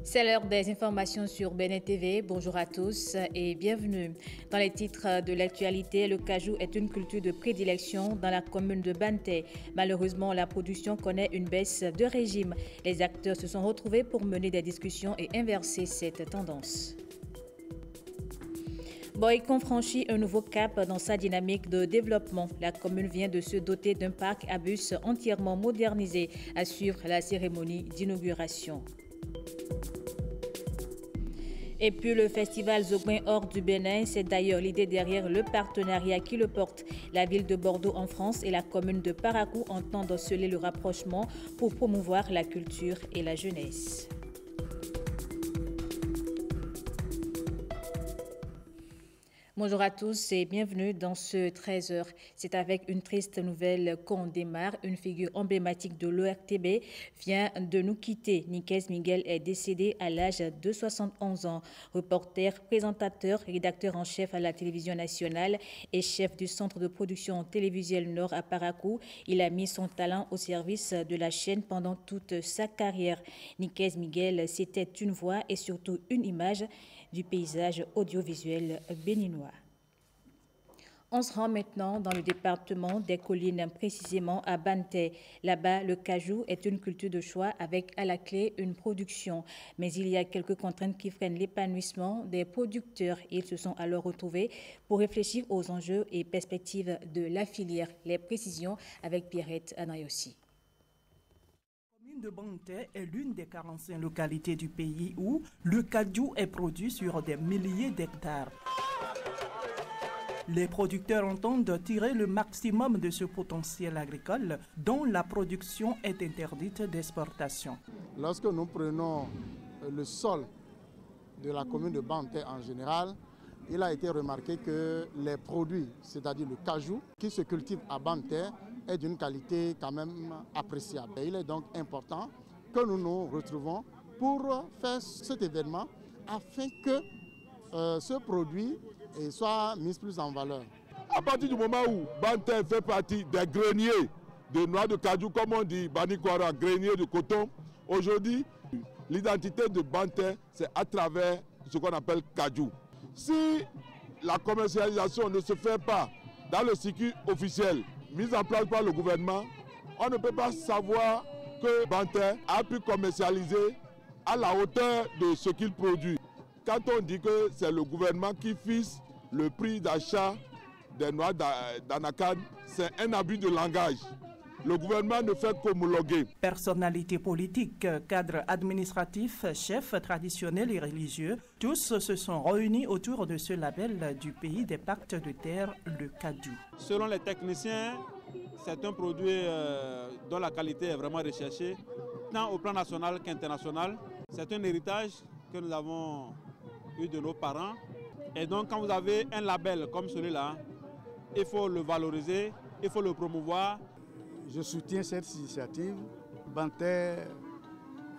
C'est l'heure des informations sur Bénin TV. Bonjour à tous et bienvenue. Dans les titres de l'actualité, le cajou est une culture de prédilection dans la commune de Banté. Malheureusement, la production connaît une baisse de régime. Les acteurs se sont retrouvés pour mener des discussions et inverser cette tendance. Boycon franchit un nouveau cap dans sa dynamique de développement. La commune vient de se doter d'un parc à bus entièrement modernisé à suivre la cérémonie d'inauguration. Et puis le festival Zogbin hors du Bénin, c'est d'ailleurs l'idée derrière le partenariat qui le porte. La ville de Bordeaux en France et la commune de Parakou entendent sceller le rapprochement pour promouvoir la culture et la jeunesse. Bonjour à tous et bienvenue dans ce 13h. C'est avec une triste nouvelle qu'on démarre. Une figure emblématique de l'ORTB vient de nous quitter. Nicaise Miguel est décédé à l'âge de 71 ans. Reporter, présentateur, rédacteur en chef à la télévision nationale et chef du centre de production télévisuelle Nord à Parakou, il a mis son talent au service de la chaîne pendant toute sa carrière. Nicaise Miguel, c'était une voix et surtout une image du paysage audiovisuel béninois. On se rend maintenant dans le département des collines, précisément à Banté. Là-bas, le cajou est une culture de choix avec à la clé une production. Mais il y a quelques contraintes qui freinent l'épanouissement des producteurs. Ils se sont alors retrouvés pour réfléchir aux enjeux et perspectives de la filière. Les précisions avec Pierrette Anayossi. La commune de Banté est l'une des 45 localités du pays où le cajou est produit sur des milliers d'hectares. Les producteurs entendent tirer le maximum de ce potentiel agricole dont la production est interdite d'exportation. Lorsque nous prenons le sol de la commune de Banté en général, il a été remarqué que les produits, c'est-à-dire le cajou, qui se cultive à Banté, est d'une qualité quand même appréciable. Et il est donc important que nous nous retrouvons pour faire cet événement afin que ce produit soit mis plus en valeur. À partir du moment où Banté fait partie des greniers de noix de cajou, comme on dit, Banikwara, grenier de coton, aujourd'hui, l'identité de Banté, c'est à travers ce qu'on appelle cajou. Si la commercialisation ne se fait pas dans le circuit officiel mis en place par le gouvernement, on ne peut pas savoir que Banté a pu commercialiser à la hauteur de ce qu'il produit. Quand on dit que c'est le gouvernement qui fixe le prix d'achat des noix d'anacarde, c'est un abus de langage. Le gouvernement ne fait qu'homologuer. Personnalités politiques, cadres administratifs, chefs traditionnels et religieux, tous se sont réunis autour de ce label du pays des pactes de terre, le cajou. Selon les techniciens, c'est un produit dont la qualité est vraiment recherchée, tant au plan national qu'international. C'est un héritage que nous avons eu de nos parents. Et donc quand vous avez un label comme celui-là, il faut le valoriser, il faut le promouvoir. Je soutiens cette initiative. Banté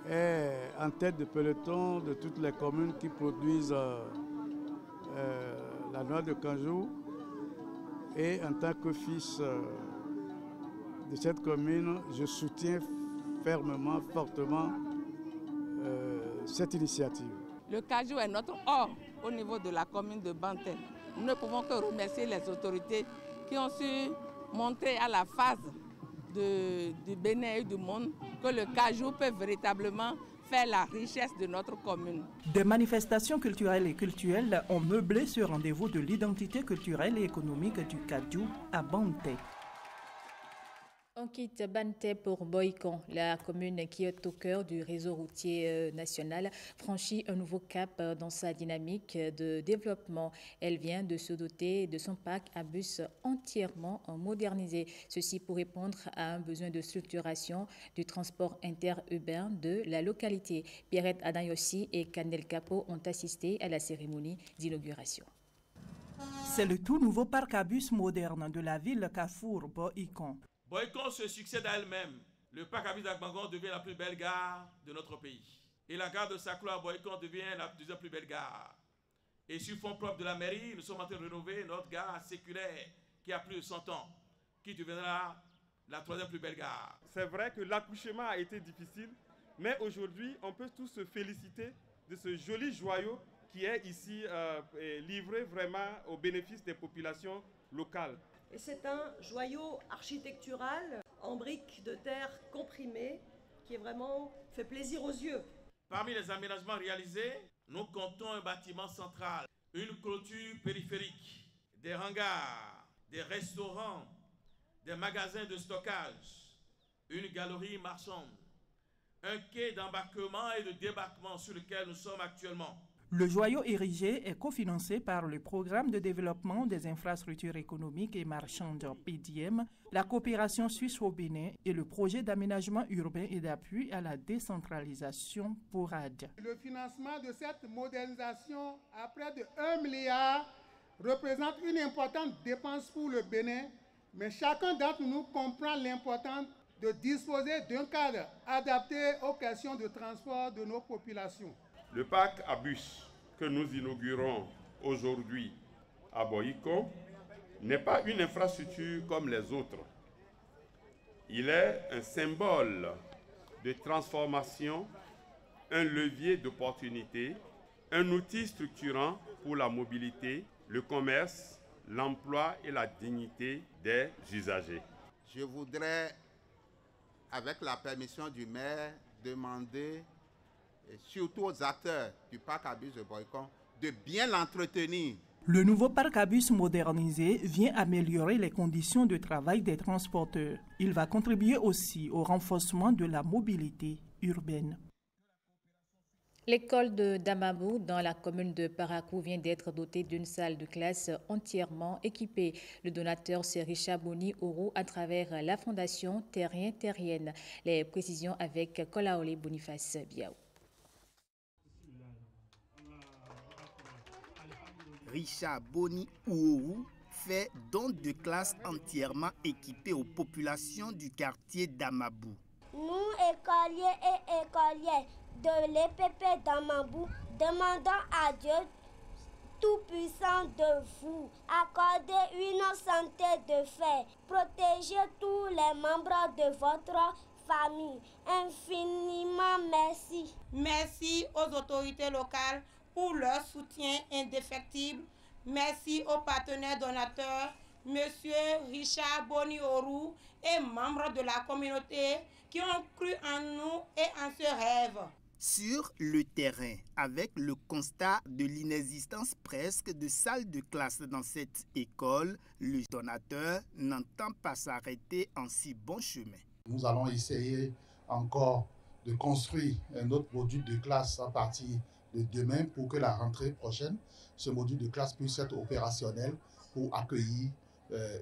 est en tête de peloton de toutes les communes qui produisent la noix de cajou. Et en tant que fils de cette commune, je soutiens fermement, fortement cette initiative. Le cajou est notre or au niveau de la commune de Banté. Nous ne pouvons que remercier les autorités qui ont su montrer à la phase du Bénin et du monde que le cajou peut véritablement faire la richesse de notre commune. Des manifestations culturelles et cultuelles ont meublé ce rendez-vous de l'identité culturelle et économique du cajou à Banté. On quitte Banté pour Boycon. La commune qui est au cœur du réseau routier national franchit un nouveau cap dans sa dynamique de développement. Elle vient de se doter de son parc à bus entièrement modernisé. Ceci pour répondre à un besoin de structuration du transport interurbain de la localité. Pierrette Adayossi et Canel Capo ont assisté à la cérémonie d'inauguration. C'est le tout nouveau parc à bus moderne de la ville Carrefour Boycon. Boycon se succède à elle-même. Le parc à bus d'Agbangon devient la plus belle gare de notre pays. Et la gare de Saklo à Boycon devient la deuxième plus belle gare. Et sur fonds propres de la mairie, nous sommes en train de rénover notre gare séculaire qui a plus de 100 ans, qui deviendra la troisième plus belle gare. C'est vrai que l'accouchement a été difficile, Mais aujourd'hui, on peut tous se féliciter de ce joli joyau qui est ici livré vraiment au bénéfice des populations locales. Et c'est un joyau architectural en briques de terre comprimées qui est vraiment fait plaisir aux yeux. Parmi les aménagements réalisés, nous comptons un bâtiment central, une clôture périphérique, des hangars, des restaurants, des magasins de stockage, une galerie marchande, un quai d'embarquement et de débarquement sur lequel nous sommes actuellement. Le joyau érigé est cofinancé par le Programme de développement des infrastructures économiques et marchandes PDM, la coopération suisse au Bénin et le projet d'aménagement urbain et d'appui à la décentralisation PORAD. Le financement de cette modernisation à près de 1 milliard représente une importante dépense pour le Bénin, mais chacun d'entre nous comprend l'importance de disposer d'un cadre adapté aux questions de transport de nos populations. Le parc à bus que nous inaugurons aujourd'hui à Boyko n'est pas une infrastructure comme les autres. Il est un symbole de transformation, un levier d'opportunité, un outil structurant pour la mobilité, le commerce, l'emploi et la dignité des usagers. Je voudrais, avec la permission du maire, demander et surtout aux acteurs du parc à bus de Boycon de bien l'entretenir. Le nouveau parc à bus modernisé vient améliorer les conditions de travail des transporteurs. Il va contribuer aussi au renforcement de la mobilité urbaine. L'école de Damabou, dans la commune de Parakou, vient d'être dotée d'une salle de classe entièrement équipée. Le donateur, c'est Richard Boni Ourou, à travers la fondation Terrien Terrienne. Les précisions avec Kolaole Boniface Biaou. Richard Boni Ourou fait don de classe entièrement équipée aux populations du quartier d'Amabou. Nous, écoliers et écolières de l'EPP d'Amabou, demandons à Dieu Tout-Puissant de vous accorder une santé de fer, protéger tous les membres de votre famille. Infiniment merci. Merci aux autorités locales pour leur soutien indéfectible. Merci aux partenaires donateurs, Monsieur Richard Boni Ourou et membres de la communauté qui ont cru en nous et en ce rêve. Sur le terrain, avec le constat de l'inexistence presque de salles de classe dans cette école, le donateur n'entend pas s'arrêter en si bon chemin. Nous allons essayer encore de construire un autre module de classe à partir de demain pour que la rentrée prochaine, ce module de classe puisse être opérationnel pour accueillir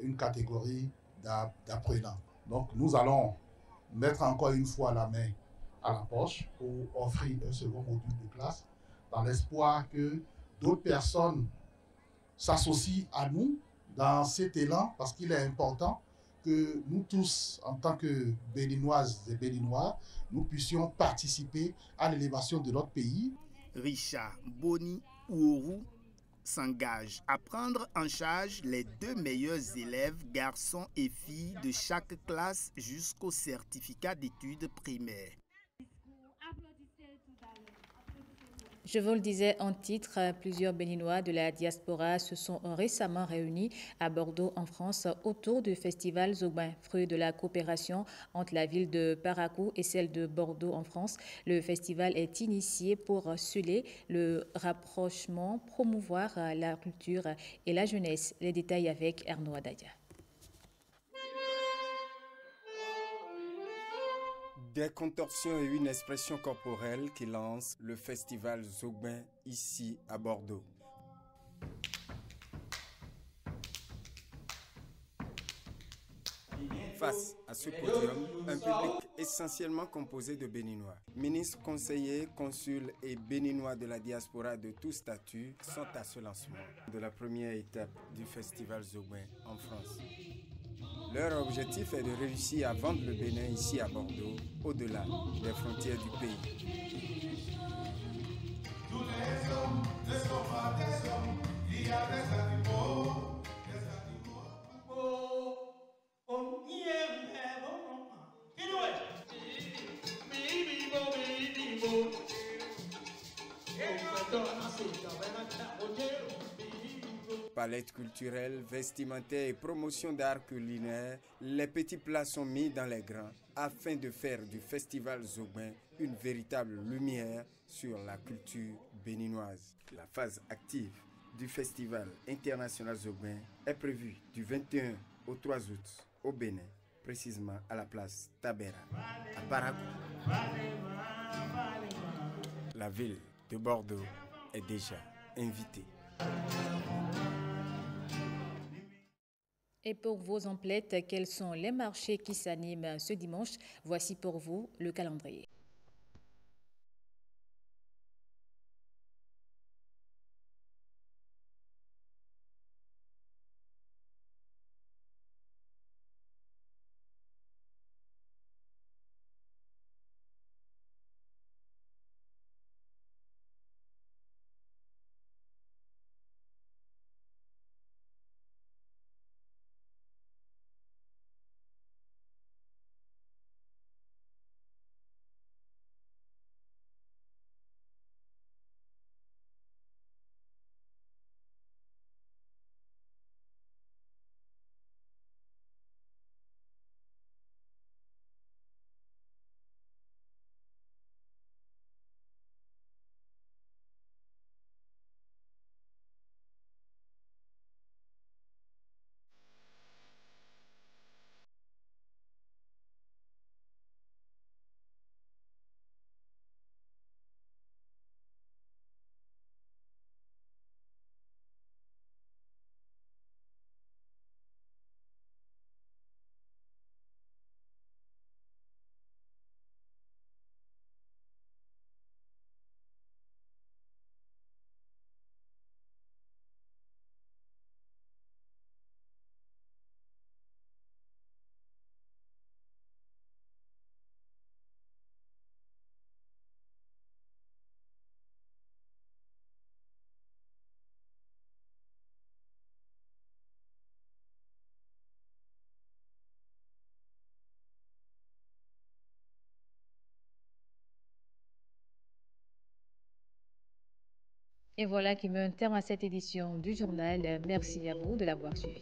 une catégorie d'apprenants. Donc nous allons mettre encore une fois la main à la poche pour offrir un second module de classe dans l'espoir que d'autres personnes s'associent à nous dans cet élan parce qu'il est important que nous tous, en tant que Béninoises et Béninois, nous puissions participer à l'élévation de notre pays. Richard Boni Ourou s'engage à prendre en charge les 2 meilleurs élèves, garçons et filles de chaque classe jusqu'au certificat d'études primaires. Je vous le disais en titre, plusieurs Béninois de la diaspora se sont récemment réunis à Bordeaux, en France, autour du festival Zogbin, fruit de la coopération entre la ville de Parakou et celle de Bordeaux, en France. Le festival est initié pour sceller le rapprochement, promouvoir la culture et la jeunesse. Les détails avec Erno Adaya. Des contorsions et une expression corporelle qui lance le festival Zogbin ici à Bordeaux. Face à ce podium, un public essentiellement composé de Béninois. Ministres, conseillers, consuls et Béninois de la diaspora de tous statuts sont à ce lancement de la première étape du festival Zogbin en France. Leur objectif est de réussir à vendre le Bénin ici à Bordeaux, au-delà des frontières du pays. Tous les hommes ne sont pas des hommes, il y a des animaux. On y est, Palette culturelle, vestimentaire et promotion d'art culinaire, les petits plats sont mis dans les grands afin de faire du festival Zogbin une véritable lumière sur la culture béninoise. La phase active du festival international Zogbin est prévue du 21 au 3 août au Bénin, précisément à la place Tabera, à Parakou. La ville de Bordeaux est déjà invitée. Et pour vos emplettes, quels sont les marchés qui s'animent ce dimanche? Voici pour vous le calendrier. Et voilà qui met un terme à cette édition du journal. Merci à vous de l'avoir suivi.